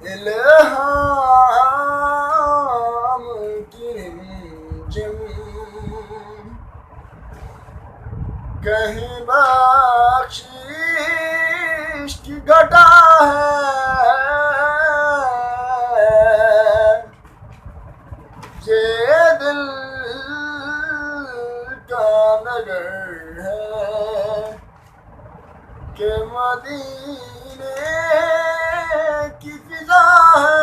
इल्हाम की रिमझिम कहीं बख्शीश की घटा है, ये दिल का नगर है कि मदीने की फिजा है।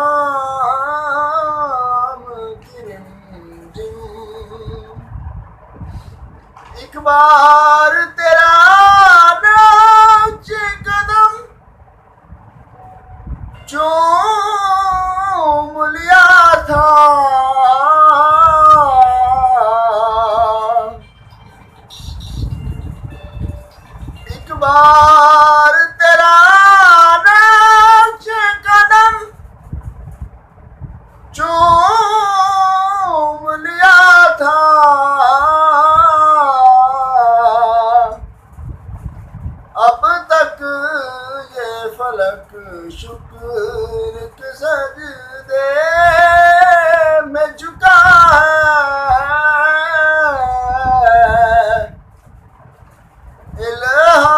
इल्हाम की रिमझिम एक बार तेरा नाचे कदम चूम लिया था, एक बार तेरा नाचे कदम चूम लिया था, अब तक ये फलक शुक्र के सजदे में झुका है।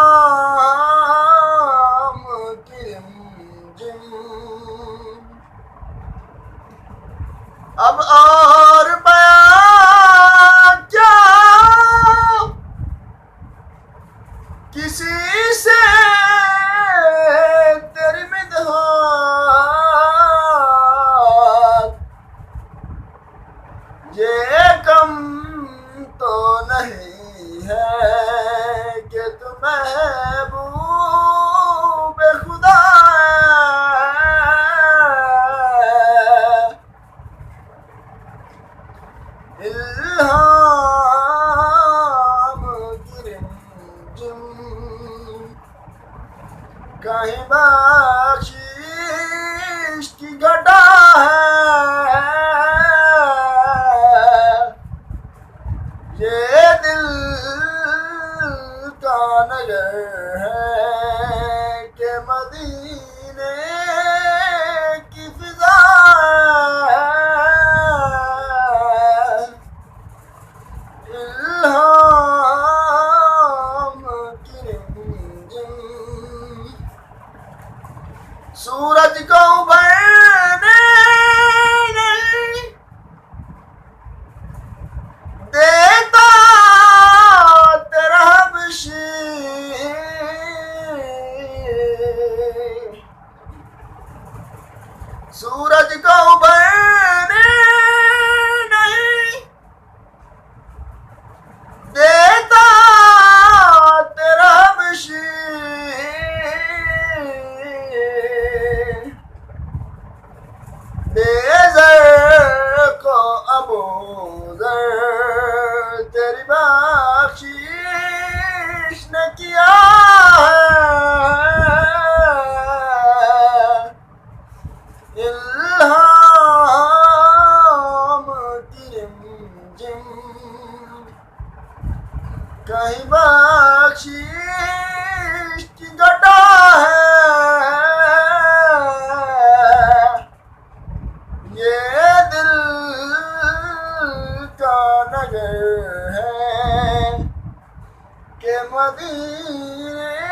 इल्हाम की रिमझिम अब और बयां क्या किसी से तेरी मिदहात, ये कम तो नहीं है कि तू महबूब खुदा है। इल्हाम की रिमझिम कहीं बख्शीश की घटा है, ये दिल का नगर है कि मदीने की फिजा है। इल्हाम की रिमझिम सूरज को उभरने नहीं देता तेरा हबशी, सूरज को उभरने नहीं देता तेरा हबशी, बेज़र को अबूज़र तेरी बख्शीश ने किया है। इल्हाम की रिमझिम कहीं बख्शीश की घटा है, ये दिल का नगर है कि मदीने